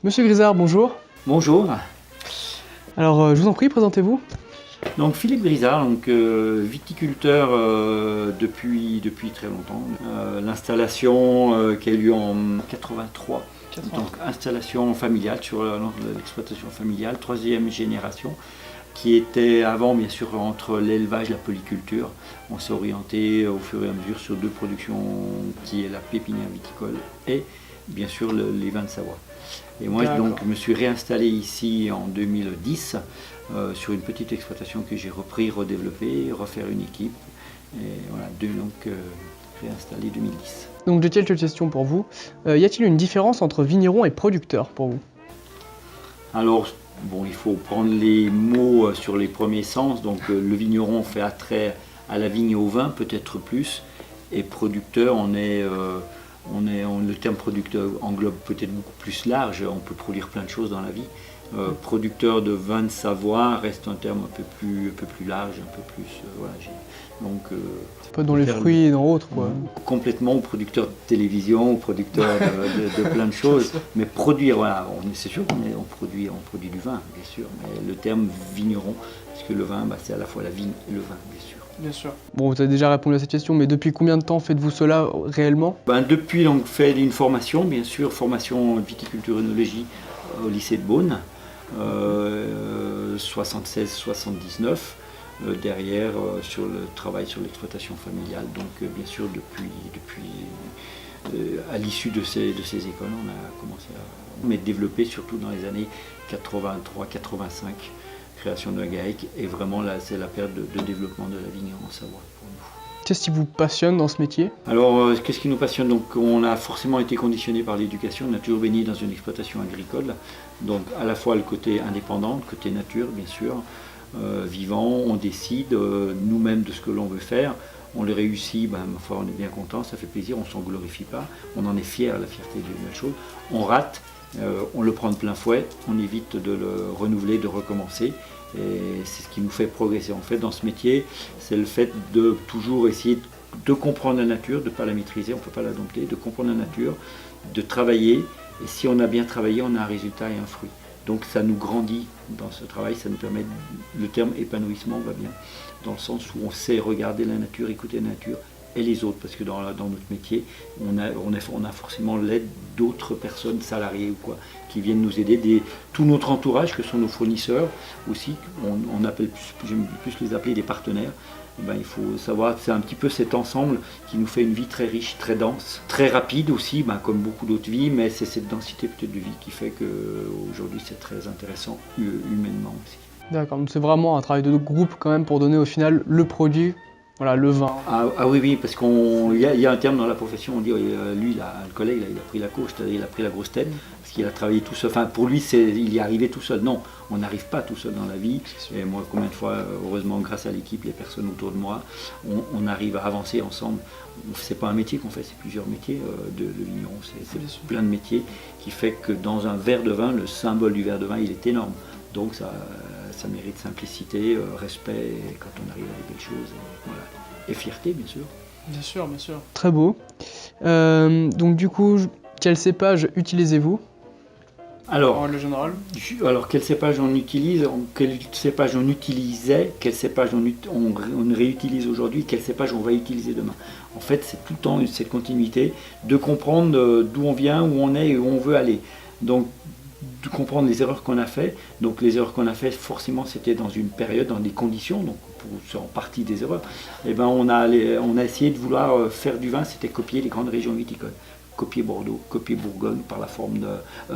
Monsieur Grisard, bonjour. Bonjour, Alors, je vous en prie, présentez-vous. donc Philippe Grisard, viticulteur depuis très longtemps. L'installation qui a eu lieu en 83, donc installation familiale sur l'exploitation familiale, troisième génération, qui était avant bien sûr entre l'élevage et la polyculture. On s'est orienté au fur et à mesure sur deux productions qui est la pépinière viticole et bien sûr les vins de Savoie. Et moi donc je me suis réinstallé ici en 2010 sur une petite exploitation que j'ai repris, redéveloppée, refaire une équipe. Et voilà, réinstallé 2010. Donc, j'ai quelques questions pour vous. Y a-t-il une différence entre vigneron et producteur pour vous? Alors, bon, il faut prendre les mots sur les premiers sens. Donc, le vigneron fait attrait à la vigne et au vin, peut-être plus. Et producteur, le terme producteur englobe peut-être beaucoup plus large. On peut produire plein de choses dans la vie. Producteur de vin de Savoie reste un terme un peu plus large, un peu plus. Voilà, donc, C'est pas dans les fruits et dans autres, quoi. complètement au producteur de télévision, au producteur de plein de choses. Mais produire, voilà, c'est sûr qu'on produit du vin, bien sûr. Mais le terme vigneron, parce que le vin, c'est à la fois la vigne et le vin, bien sûr. Bien sûr. Bon, vous avez déjà répondu à cette question, mais depuis combien de temps faites-vous cela réellement? Depuis, donc, fait une formation, bien sûr, formation viticulture-œnologie au lycée de Beaune, 76-79. Derrière sur le travail sur l'exploitation familiale. Donc bien sûr à l'issue de ces écoles, on a commencé à développer surtout dans les années 83-85, création de la GAEC, et vraiment là c'est la période de développement de la vigne en Savoie pour nous. Qu'est-ce qui vous passionne dans ce métier? Alors qu'est-ce qui nous passionne? Donc on a forcément été conditionné par l'éducation, on a toujours baigné dans une exploitation agricole, donc à la fois le côté indépendant, le côté nature bien sûr. Vivant, on décide nous-mêmes de ce que l'on veut faire, on le réussit, ma foi, on est bien content, ça fait plaisir, on ne s'en glorifie pas, on en est fier, la fierté d'une belle chose. On rate, on le prend de plein fouet, on évite de le renouveler, de recommencer, et c'est ce qui nous fait progresser. En fait, dans ce métier, c'est le fait de toujours essayer de comprendre la nature, de ne pas la maîtriser, on ne peut pas la dompter, de comprendre la nature, de travailler, et si on a bien travaillé, on a un résultat et un fruit. Donc ça nous grandit dans ce travail, ça nous permet, le terme épanouissement va bien, dans le sens où on sait regarder la nature, écouter la nature et les autres, parce que dans notre métier, on a forcément l'aide d'autres personnes, salariées ou quoi, qui viennent nous aider, tout notre entourage, que sont nos fournisseurs aussi, j'aime plus les appeler des partenaires. Il faut savoir que c'est un petit peu cet ensemble qui nous fait une vie très riche, très dense, très rapide aussi, comme beaucoup d'autres vies, mais c'est cette densité peut-être de vie qui fait qu'aujourd'hui c'est très intéressant humainement aussi. D'accord, donc c'est vraiment un travail de groupe quand même pour donner au final le produit, voilà, le vin. Ah oui, parce qu'il y a un terme dans la profession, on dit, lui, le collègue, il a pris la courge, c'est-à-dire il a pris la grosse tête, parce qu'il a travaillé tout seul. Enfin, pour lui, il y est arrivé tout seul. Non, on n'arrive pas tout seul dans la vie. Et moi, combien de fois, heureusement, grâce à l'équipe, les personnes autour de moi, on arrive à avancer ensemble. C'est pas un métier qu'on fait, c'est plusieurs métiers de vigneron. C'est plein de métiers qui fait que dans un verre de vin, le symbole du verre de vin, il est énorme. Donc ça mérite simplicité, respect quand on arrive à des belles choses. Voilà. Et fierté, bien sûr. Bien sûr, bien sûr. Très beau. Donc du coup, quel cépage utilisez-vous en règle générale? Alors quel cépage on utilise, quel cépage on utilisait, quel cépage on réutilise aujourd'hui, quel cépage on va utiliser demain. En fait, c'est tout le temps cette continuité de comprendre d'où on vient, où on est et où on veut aller. Donc, de comprendre les erreurs qu'on a fait. Donc les erreurs qu'on a fait, forcément, c'était dans une période, dans des conditions, donc c'est en partie des erreurs. Et on a essayé de vouloir faire du vin, c'était copier les grandes régions viticoles. Copier Bordeaux, copier Bourgogne par la forme de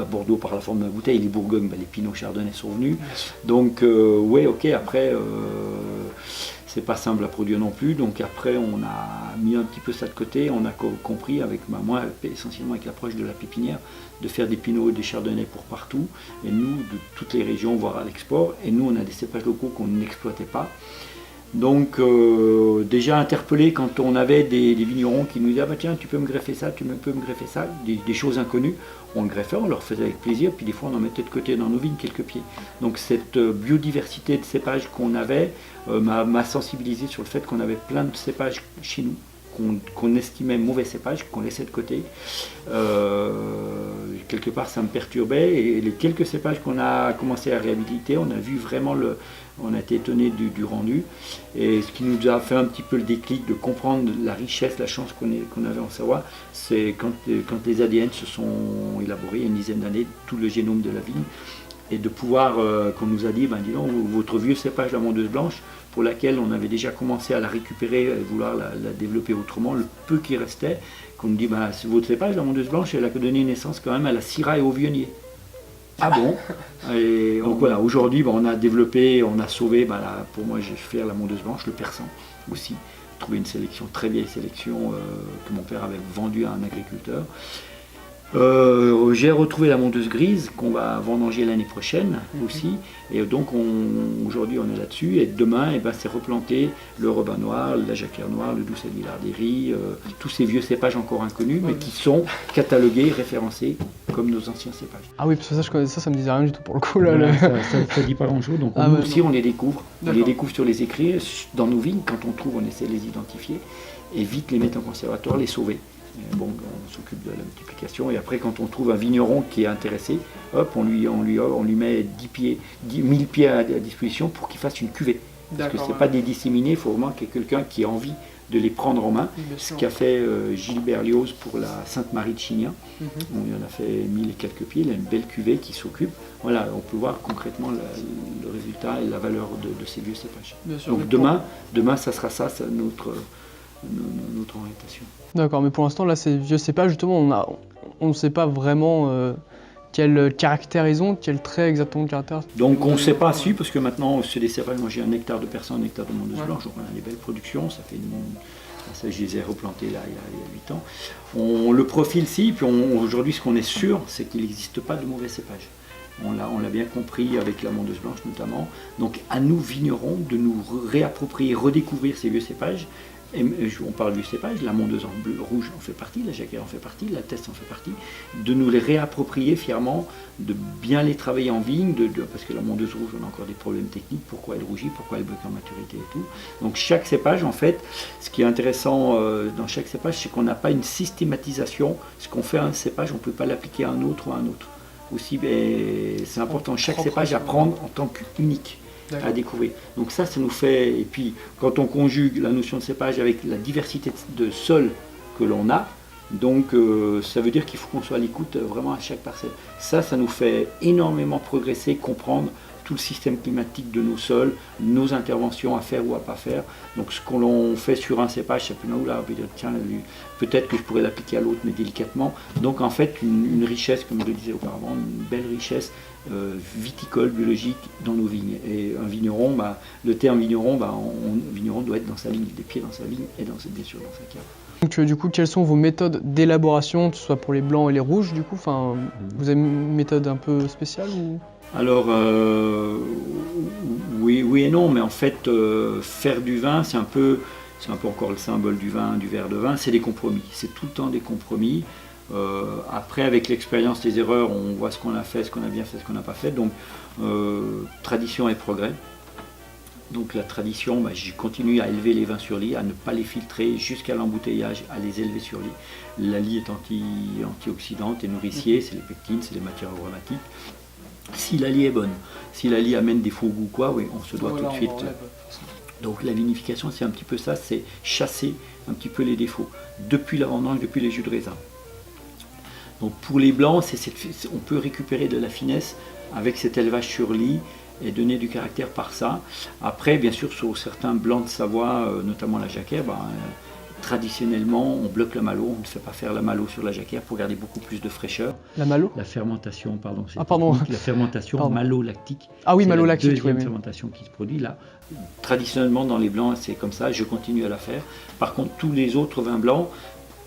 Bordeaux par la forme de la bouteille. Les Bourgognes, les Pinots Chardonnay sont venus. Donc ouais, ok, après c'est pas simple à produire non plus. Donc après on a mis un petit peu ça de côté. On a compris avec moi essentiellement avec l'approche de la pépinière, de faire des Pinots et des Chardonnays pour partout. Et nous, de toutes les régions, voire à l'export. Et nous, on a des cépages locaux qu'on n'exploitait pas. Donc déjà interpellé quand on avait des vignerons qui nous disaient ah tiens tu peux me greffer ça, des choses inconnues, on le greffait, on leur faisait avec plaisir, puis des fois on en mettait de côté dans nos vignes quelques pieds. Donc cette biodiversité de cépages qu'on avait m'a sensibilisé sur le fait qu'on avait plein de cépages chez nous qu'on estimait mauvais cépage, qu'on laissait de côté. Quelque part, ça me perturbait. Et les quelques cépages qu'on a commencé à réhabiliter, on a vu vraiment on a été étonné du rendu. Et ce qui nous a fait un petit peu le déclic de comprendre la richesse, la chance qu'on avait en Savoie, c'est quand les ADN se sont élaborés il y a une dizaine d'années, tout le génome de la vigne. Et de pouvoir, qu'on nous a dit, dis donc, votre vieux cépage, la mondeuse blanche, pour laquelle on avait déjà commencé à la récupérer et vouloir la développer autrement, le peu qui restait, qu'on nous dit, c'est votre cépage, la mondeuse blanche, elle a donné naissance quand même à la Syrah et au Vionnier. Ah bon? Et donc voilà, aujourd'hui, on a développé, on a sauvé, pour moi, j'ai fait la mondeuse blanche, le persan aussi. Trouvé une sélection, très vieille sélection que mon père avait vendue à un agriculteur. J'ai retrouvé la mondeuse grise qu'on va vendanger l'année prochaine aussi, et donc aujourd'hui on est là-dessus, et demain c'est replanter le robin noir, la jacquère noire, le douce Aguilardéry, tous ces vieux cépages encore inconnus mais qui sont catalogués, référencés comme nos anciens cépages. Ah oui, parce que ça je connais, ça me disait rien du tout pour le coup là. Voilà, ça dit pas grand-chose, donc nous aussi on les découvre. On les découvre sur les écrits, dans nos vignes, quand on trouve on essaie de les identifier et vite les mettre en conservatoire, les sauver. Bon, on s'occupe de la multiplication, et après quand on trouve un vigneron qui est intéressé, hop, on lui met 1000 pieds à disposition pour qu'il fasse une cuvée. Parce que ce n'est pas des disséminés, il faut vraiment qu'il y ait quelqu'un qui ait envie de les prendre en main. Ce qu'a fait Gilles Berlioz pour la Sainte-Marie de Chignin. Il en a fait 1000 et quelques pieds, il a une belle cuvée qui s'occupe. Voilà, on peut voir concrètement le résultat et la valeur de ces vieux cépages. Donc demain, ça sera ça, notre orientation. D'accord, mais pour l'instant, là, ces vieux cépages, justement, on ne sait pas vraiment quel caractère ils ont, quel trait exactement de caractère. Donc on ne sait pas si, parce que maintenant, c'est des cépages, moi j'ai un hectare de persan, un hectare de mondeuse blanche, donc on a des belles productions, ça, je les ai replantés là il y a 8 ans. On le profile si, puis aujourd'hui, ce qu'on est sûr, c'est qu'il n'existe pas de mauvais cépages. On l'a bien compris avec la mondeuse blanche notamment. Donc à nous, vignerons, de nous réapproprier, redécouvrir ces vieux cépages. Et on parle du cépage, la mondeuse en bleu, rouge en fait partie, la jacquère en fait partie, la teste en fait partie, de nous les réapproprier fièrement, de bien les travailler en vigne, parce que la mondeuse rouge, on a encore des problèmes techniques, pourquoi elle rougit, pourquoi elle bloque en maturité et tout. Donc chaque cépage, en fait, ce qui est intéressant dans chaque cépage, c'est qu'on n'a pas une systématisation. Ce qu'on fait à un cépage, on ne peut pas l'appliquer à un autre ou à un autre. Aussi, c'est important, chaque cépage à prendre en tant qu'unique. À découvrir. Donc ça nous fait, et puis quand on conjugue la notion de cépage avec la diversité de sols que l'on a, donc ça veut dire qu'il faut qu'on soit à l'écoute vraiment à chaque parcelle. Ça nous fait énormément progresser, comprendre tout le système climatique de nos sols, nos interventions à faire ou à pas faire. Donc ce qu'on fait sur un cépage, ça peut dire tiens, peut-être que je pourrais l'appliquer à l'autre, mais délicatement. Donc en fait, une richesse, comme je le disais auparavant, une belle richesse viticole, biologique dans nos vignes. Et un vigneron, le terme vigneron, vigneron doit être dans sa vigne, des pieds dans sa vigne et bien sûr dans sa cave. Donc du coup, quelles sont vos méthodes d'élaboration, que ce soit pour les blancs et les rouges du coup, vous avez une méthode un peu spéciale ou... Alors, oui et non, mais en fait, faire du vin, c'est un peu encore le symbole du vin, du verre de vin, c'est des compromis. C'est tout le temps des compromis. Après, avec l'expérience, les erreurs, on voit ce qu'on a fait, ce qu'on a bien fait, ce qu'on n'a pas fait. Donc, tradition et progrès. Donc la tradition, je continue à élever les vins sur lit, à ne pas les filtrer jusqu'à l'embouteillage, à les élever sur lit. La lie est antioxydante et nourricier, c'est les pectines, c'est les matières aromatiques. Si la lie est bonne, si la lie amène des faux goûts, on se doit tout de suite. Donc la vinification, c'est un petit peu ça, c'est chasser un petit peu les défauts, depuis la vendange, depuis les jus de raisin. Donc pour les blancs, on peut récupérer de la finesse avec cet élevage sur lit et donner du caractère par ça. Après, bien sûr, sur certains blancs de Savoie, notamment la jacquère, traditionnellement, on bloque la malo, on ne fait pas faire la malo sur la jacquère pour garder beaucoup plus de fraîcheur. La malo ? La fermentation, pardon. La fermentation malo-lactique. Ah oui, malo-lactique. C'est la deuxième fermentation qui se produit là. Traditionnellement, dans les blancs, c'est comme ça, je continue à la faire. Par contre, tous les autres vins blancs,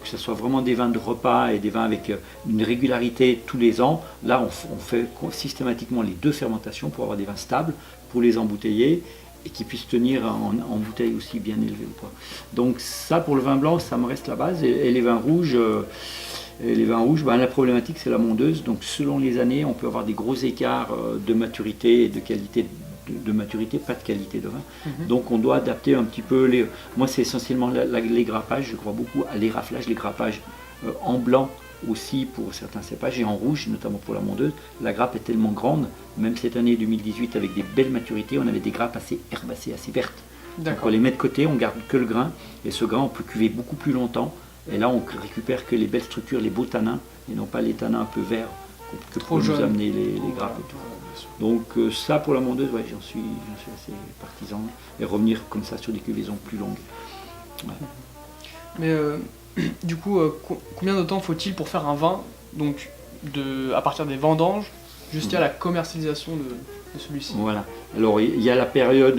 que ce soit vraiment des vins de repas et des vins avec une régularité tous les ans, là, on fait systématiquement les deux fermentations pour avoir des vins stables, pour les embouteiller, et qui puissent tenir en bouteille aussi bien élevée. Donc ça, pour le vin blanc, ça me reste la base. Et les vins rouges, la problématique, c'est la mondeuse. Donc selon les années, on peut avoir des gros écarts de maturité et de qualité de maturité, pas de qualité de vin. Donc on doit adapter un petit peu Moi c'est essentiellement les grappages, je crois beaucoup à l'éraflage, les grappages en blanc aussi pour certains cépages et en rouge, notamment pour la mondeuse. La grappe est tellement grande, même cette année 2018 avec des belles maturités, on avait des grappes assez herbacées, assez vertes. Donc on les met de côté, on garde que le grain, et ce grain on peut cuver beaucoup plus longtemps, et là on récupère que les belles structures, les beaux tanins, et non pas les tanins un peu verts que peuvent nous amener les grappes et tout. Donc ça pour la mondeuse, ouais, j'en suis assez partisan, et revenir comme ça sur des cuvaisons plus longues. Ouais. Mais du coup, combien de temps faut-il pour faire un vin, donc à partir des vendanges jusqu'à la commercialisation de celui-ci? Voilà. Alors il y a la période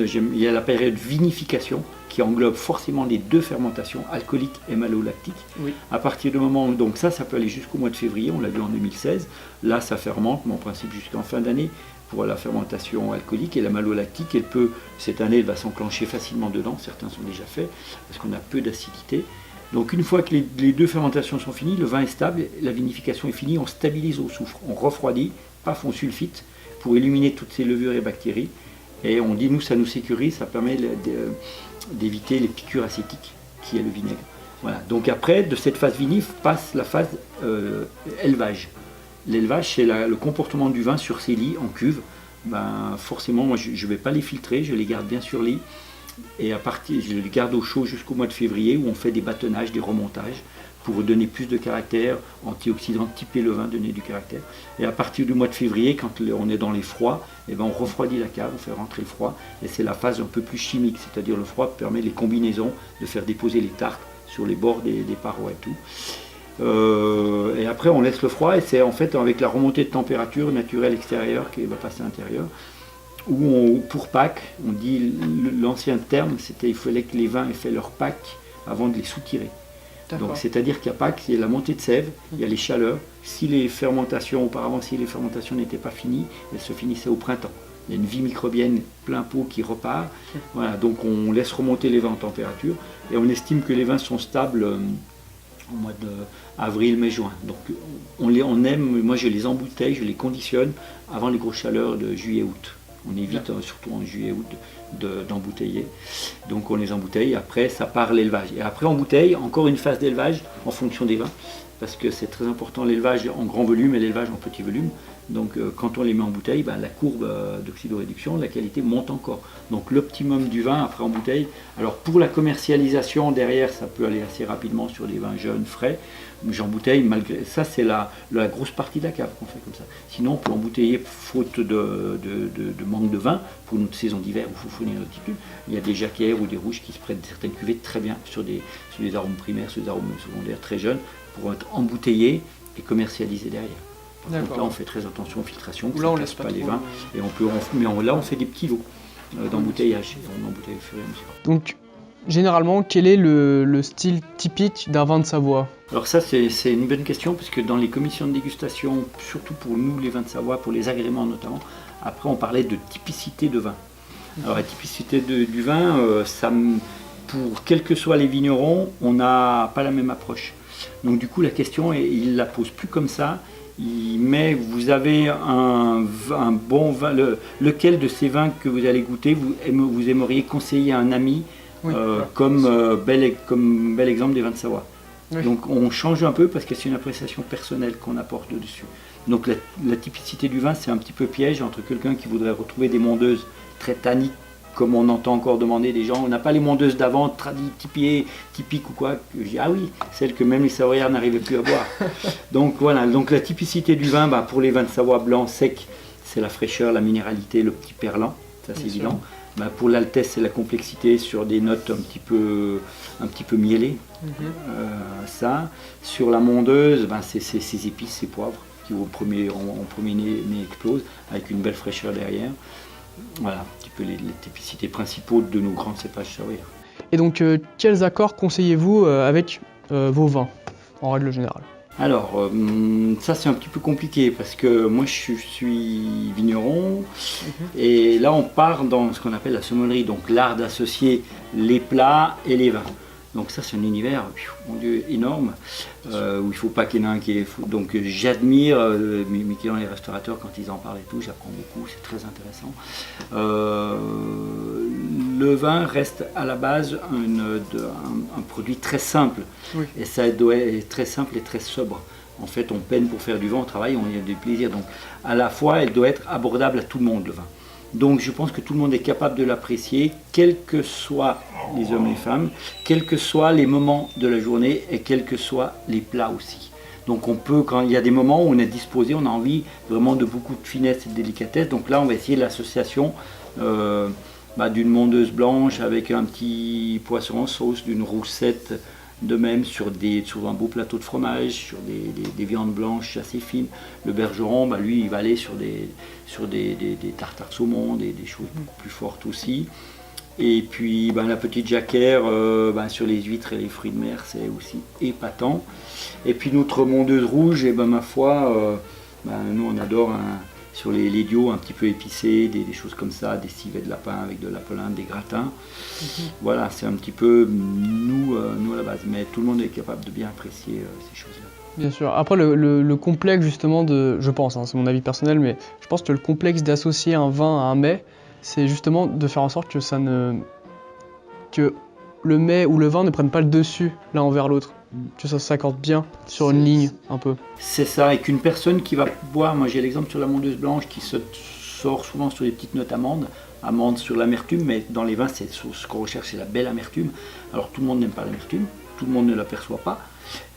vinification qui englobe forcément les deux fermentations, alcoolique et malolactique. Oui. À partir du moment où, donc ça peut aller jusqu'au mois de février, on l'a vu en 2016. Là, ça fermente, mais en principe jusqu'en fin d'année pour la fermentation alcoolique. Et la malolactique, cette année, elle va s'enclencher facilement dedans. Certains sont déjà faits parce qu'on a peu d'acidité. Donc une fois que les deux fermentations sont finies, le vin est stable, la vinification est finie, on stabilise au soufre, on refroidit, paf, on sulfite pour éliminer toutes ces levures et bactéries. Et on dit, nous, ça nous sécurise, ça permet d'éviter les piqûres acétiques qui est le vinaigre. Voilà. Donc après, de cette phase vinif passe la phase élevage. L'élevage, c'est le comportement du vin sur ses lits en cuve. Forcément, moi, je ne vais pas les filtrer, je les garde bien sur lit. Et je les garde au chaud jusqu'au mois de février où on fait des bâtonnages, des remontages pour donner plus de caractère, antioxydants, typer le vin, donner du caractère. Et à partir du mois de février, quand on est dans les froids, on refroidit la cave, on fait rentrer le froid. Et c'est la phase un peu plus chimique, c'est-à-dire le froid permet les combinaisons, de faire déposer les tartes sur les bords des parois et tout. Et après on laisse le froid et c'est en fait avec la remontée de température naturelle extérieure qui va passer à l'intérieur. Pour Pâques, on dit l'ancien terme, c'était il fallait que les vins aient fait leur Pâques avant de les soutirer. Donc c'est-à-dire qu'à Pâques, il y a la montée de sève, il y a les chaleurs. Si les fermentations n'étaient pas finies, elles se finissaient au printemps. Il y a une vie microbienne plein pot qui repart. Voilà, donc on laisse remonter les vins en température et on estime que les vins sont stables au mois d'avril, mai, juin. Donc on aime, moi je les embouteille, je les conditionne avant les grosses chaleurs de juillet-août. On évite surtout en juillet-août d'embouteiller. Donc on les embouteille, après ça part l'élevage. Et après on bouteille, encore une phase d'élevage en fonction des vins, parce que c'est très important l'élevage en grand volume et l'élevage en petit volume. Donc quand on les met en bouteille, la courbe d'oxydoréduction, la qualité monte encore. Donc l'optimum du vin après en bouteille. Alors pour la commercialisation derrière, ça peut aller assez rapidement sur des vins jeunes, frais. J'embouteille, malgré ça c'est la grosse partie de la cave qu'on fait comme ça. Sinon on peut embouteiller faute de manque de vin pour notre saison d'hiver où il faut fournir l'altitude. Il y a des jacquères ou des rouges qui se prêtent certaines cuvées très bien sur des arômes primaires, sur des arômes secondaires très jeunes pour être embouteillés et commercialisés derrière. Donc là on fait très attention aux filtrations, là on laisse pas les vins et là on fait des petits lots d'embouteillage et on embouteille au fur et à mesure. Donc généralement quel est le style typique d'un vin de Savoie? Alors ça c'est une bonne question parce que dans les commissions de dégustation, surtout pour nous les vins de Savoie, pour les agréments notamment, après on parlait de typicité de vin. Alors la typicité du vin, pour quels que soient les vignerons, on n'a pas la même approche. Donc du coup la question, il la pose plus comme ça. Mais vous avez un bon vin, lequel de ces vins que vous allez goûter, vous aimeriez conseiller à un ami comme bel exemple des vins de Savoie. Oui. Donc on change un peu parce que c'est une appréciation personnelle qu'on apporte dessus. Donc la typicité du vin, c'est un petit peu piège entre quelqu'un qui voudrait retrouver des mondeuses très tanniques, comme on entend encore demander des gens, on n'a pas les mondeuses d'avant, typiques ou quoi. Je dis, ah oui, celles que même les Savoyards n'arrivaient plus à boire. Donc voilà, donc la typicité du vin, pour les vins de Savoie blancs secs, c'est la fraîcheur, la minéralité, le petit perlant, ça c'est évident. Pour l'altesse, c'est la complexité sur des notes un petit peu mielées. Ça. Sur la mondeuse, c'est ces épices, ces poivres qui en premier nez explosent, avec une belle fraîcheur derrière. Voilà, un petit peu les typicités principaux de nos grands cépages savoyards. Et donc, quels accords conseillez-vous avec vos vins, en règle générale? Alors, ça c'est un petit peu compliqué parce que moi je suis vigneron et là on part dans ce qu'on appelle la sommellerie, donc l'art d'associer les plats et les vins. Donc ça c'est un univers, mon Dieu, énorme, où il ne faut pas qu'il y en ait un qui est fou. Donc j'admire mes clients, les restaurateurs, quand ils en parlent et tout, j'apprends beaucoup, c'est très intéressant. Le vin reste à la base un produit très simple, Oui. et ça doit être très simple et très sobre. En fait, on peine pour faire du vin, on travaille, on y a du plaisir. Donc à la fois, elle doit être abordable à tout le monde, le vin. Donc je pense que tout le monde est capable de l'apprécier, quels que soient les hommes et les femmes, quels que soient les moments de la journée et quels que soient les plats aussi. Donc on peut, quand il y a des moments où on est disposé, on a envie vraiment de beaucoup de finesse et de délicatesse. Donc là on va essayer l'association d'une mondeuse blanche avec un petit poisson en sauce, d'une roussette de même sur un beau plateau de fromage, sur des viandes blanches assez fines. Le bergeron, lui, il va aller sur des tartares de saumon, des choses beaucoup plus fortes aussi. Et puis la petite jacquère sur les huîtres et les fruits de mer, c'est aussi épatant. Et puis notre mondeuse rouge, ma foi, nous on adore sur les lédios un petit peu épicés, des choses comme ça, des civets de lapin avec de la polenta, des gratins. Voilà, c'est un petit peu nous à la base, mais tout le monde est capable de bien apprécier ces choses-là. Bien sûr. Après, le complexe justement je pense, c'est mon avis personnel, mais je pense que le complexe d'associer un vin à un mets, c'est justement de faire en sorte que le mets ou le vin ne prennent pas le dessus l'un envers l'autre. Que ça s'accorde bien sur une ligne un peu. C'est ça, et qu'une personne qui va boire, moi j'ai l'exemple sur la mondeuse blanche qui sort souvent sur des petites notes amandes sur l'amertume, mais dans les vins ce qu'on recherche c'est la belle amertume. Alors tout le monde n'aime pas l'amertume, tout le monde ne l'aperçoit pas.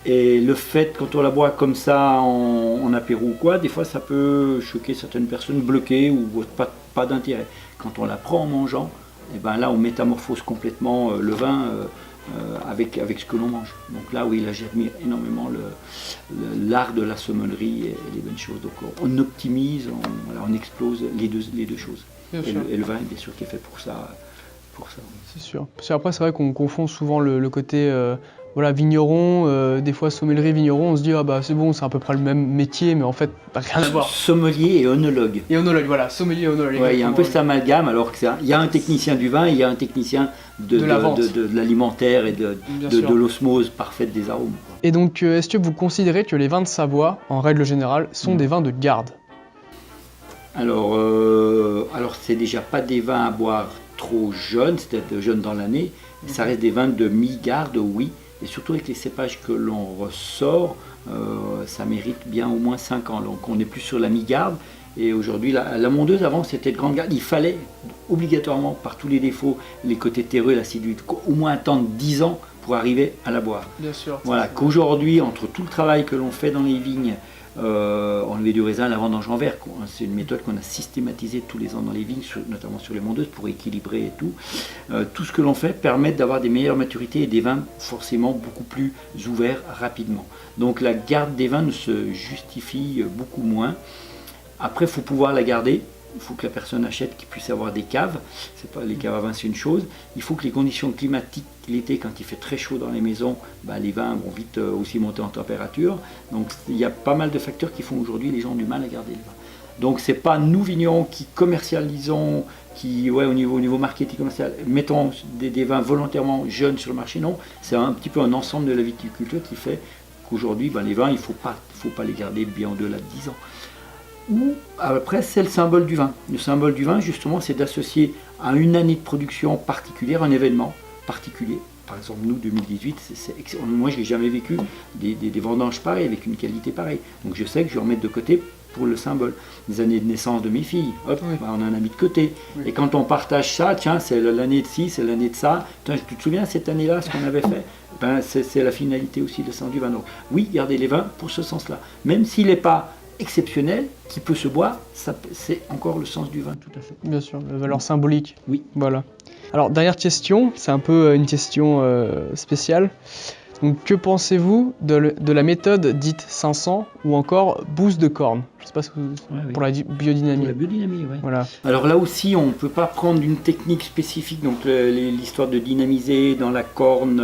Et le fait, quand on la boit comme ça en apéro ou quoi, des fois ça peut choquer certaines personnes bloquées ou pas d'intérêt. Quand on la prend en mangeant, et là on métamorphose complètement le vin avec ce que l'on mange. Donc là oui, là j'admire énormément l'art de la sommellerie et les bonnes choses. Donc on optimise, on explose les deux choses. Et le vin est bien sûr qui est fait pour ça. C'est sûr. Parce qu'après c'est vrai qu'on confond souvent le côté vigneron, des fois sommellerie, vigneron, on se dit c'est bon, c'est à peu près le même métier, mais en fait, rien à voir. Sommelier et œnologue. Et œnologue, voilà, sommelier et œnologue. Ouais, il y a un peu cet amalgame, alors qu'il y a un technicien du vin, il y a un technicien de l'alimentaire et de l'osmose parfaite des arômes. Et donc, est-ce que vous considérez que les vins de Savoie, en règle générale, sont des vins de garde ? Alors c'est déjà pas des vins à boire trop jeunes, c'est-à-dire jeunes dans l'année, ça reste des vins de mi-garde, oui. Et surtout avec les cépages que l'on ressort, ça mérite bien au moins 5 ans. Donc on est plus sur la mi-garde. Et aujourd'hui, la mondeuse avant c'était de grande garde. Il fallait obligatoirement, par tous les défauts, les côtés terreux, l'acidité, au moins attendre 10 ans pour arriver à la boire. Bien sûr. Voilà, qu'aujourd'hui, entre tout le travail que l'on fait dans les vignes, enlever du raisin, la vendange en verre, c'est une méthode qu'on a systématisée tous les ans dans les vignes, notamment sur les mondeuses, pour équilibrer et tout. Tout ce que l'on fait permet d'avoir des meilleures maturités et des vins forcément beaucoup plus ouverts rapidement. Donc la garde des vins ne se justifie beaucoup moins. Après, il faut pouvoir la garder. Il faut que la personne achète, qu'il puisse avoir des caves. C'est pas les caves à vin, c'est une chose. Il faut que les conditions climatiques, l'été, quand il fait très chaud dans les maisons, les vins vont vite aussi monter en température. Donc il y a pas mal de facteurs qui font aujourd'hui les gens ont du mal à garder les vins. Donc c'est pas nous vignerons qui commercialisons, au niveau marketing commercial, mettons des vins volontairement jeunes sur le marché. Non, c'est un petit peu un ensemble de la viticulture qui fait qu'aujourd'hui, les vins, il faut pas les garder bien au-delà de 10 ans. Ou après, c'est le symbole du vin. Le symbole du vin, justement, c'est d'associer à une année de production particulière, un événement particulier. Par exemple, nous, 2018, moi, je n'ai jamais vécu des vendanges pareilles, avec une qualité pareille. Donc je sais que je vais en mettre de côté pour le symbole. Les années de naissance de mes filles, hop, oui. On en a mis de côté. Oui. Et quand on partage ça, tiens, c'est l'année de ci, c'est l'année de ça. Tu te souviens cette année-là, ce qu'on avait fait? C'est la finalité aussi, le sens du vin. Donc oui, gardez les vins pour ce sens-là. Même s'il n'est pas exceptionnel, qui peut se boire, c'est encore le sens du vin, tout à fait. Bien sûr, la valeur symbolique. Oui. Voilà. Alors, dernière question, c'est un peu une question spéciale. Donc, que pensez-vous de la méthode dite 500 ou encore boost de corne? Je ne sais pas si pour la biodynamie. Pour la biodynamie, oui. Voilà. Alors là aussi, on ne peut pas prendre une technique spécifique, donc l'histoire de dynamiser dans la corne,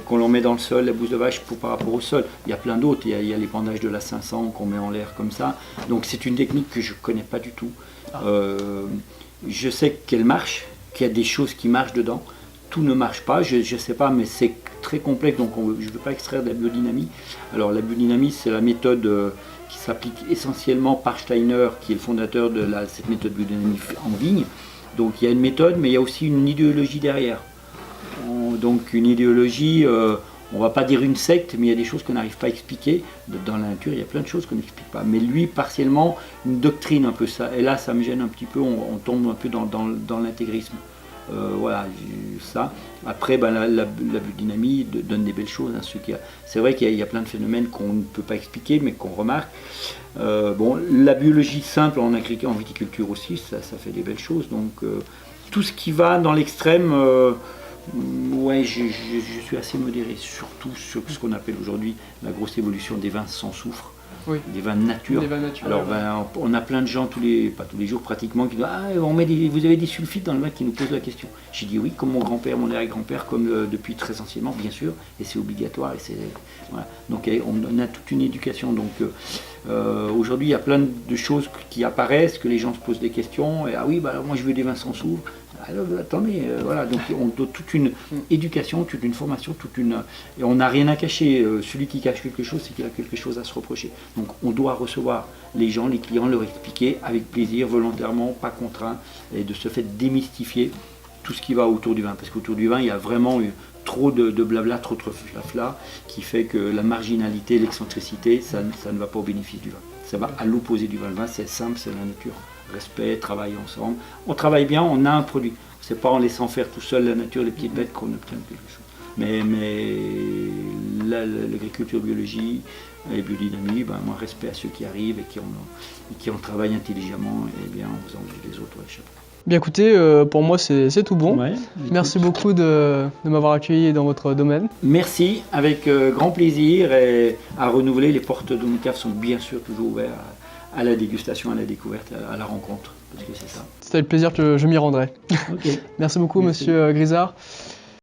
qu'on l'on met dans le sol, la bouse de vache par rapport au sol. Il y a plein d'autres, il y a l'épandage de la 500 qu'on met en l'air comme ça. Donc c'est une technique que je ne connais pas du tout. Je sais qu'elle marche, qu'il y a des choses qui marchent dedans. tout ne marche pas, je ne sais pas, mais c'est très complexe, donc je ne veux pas extraire de la biodynamie. Alors la biodynamie, c'est la méthode qui s'applique essentiellement par Steiner, qui est le fondateur de cette méthode biodynamie en vigne. Donc il y a une méthode, mais il y a aussi une idéologie derrière. Donc une idéologie, on ne va pas dire une secte, mais il y a des choses qu'on n'arrive pas à expliquer. Dans la nature, il y a plein de choses qu'on n'explique pas. Mais lui, partiellement, une doctrine un peu ça. Et là, ça me gêne un petit peu, on tombe un peu dans l'intégrisme. Voilà, ça. Après, la biodynamie donne des belles choses. Hein, c'est vrai qu'il y a plein de phénomènes qu'on ne peut pas expliquer, mais qu'on remarque. La biologie simple en viticulture aussi, ça fait des belles choses. Donc, tout ce qui va dans l'extrême, ouais, je suis assez modéré, surtout sur ce qu'on appelle aujourd'hui la grosse évolution des vins sans soufre. Oui. Des vins de nature. Alors on a plein de gens, pas tous les jours pratiquement, qui disent vous avez des sulfites dans le vin, qui nous posent la question. J'ai dit oui, comme mon grand-père, mon arrière-grand-père, comme depuis très anciennement, bien sûr, et c'est obligatoire. Voilà. Donc on a toute une éducation. Donc aujourd'hui, il y a plein de choses qui apparaissent, que les gens se posent des questions. Et moi je veux des vins sans soufre. Alors, attendez, voilà, donc on doit toute une éducation, toute une formation, et on n'a rien à cacher. Celui qui cache quelque chose, c'est qu'il a quelque chose à se reprocher. Donc on doit recevoir les gens, les clients, leur expliquer avec plaisir, volontairement, pas contraint, et de ce fait démystifier tout ce qui va autour du vin. Parce qu'autour du vin, il y a vraiment eu trop de blabla, trop de flafla, qui fait que la marginalité, l'excentricité, ça ne va pas au bénéfice du vin. Ça va à l'opposé du vin. Le vin, c'est simple, c'est la nature. Respect, travail ensemble. On travaille bien, on a un produit. C'est pas en laissant faire tout seul la nature, les petites bêtes qu'on obtient quelque chose. Mais l'agriculture biologie et biodynamie, moi respect à ceux qui arrivent et qui en travaillent intelligemment, et bien on vous envie les autres, ouais, chapeau. Bien écoutez, pour moi c'est tout bon. Ouais, merci beaucoup de m'avoir accueilli dans votre domaine. Merci, avec grand plaisir, et à renouveler. Les portes de nos caves sont bien sûr toujours ouvertes à la dégustation, à la découverte, à la rencontre, parce que c'est ça. C'était le plaisir que je m'y rendrai. Okay. Merci beaucoup, monsieur Grisard.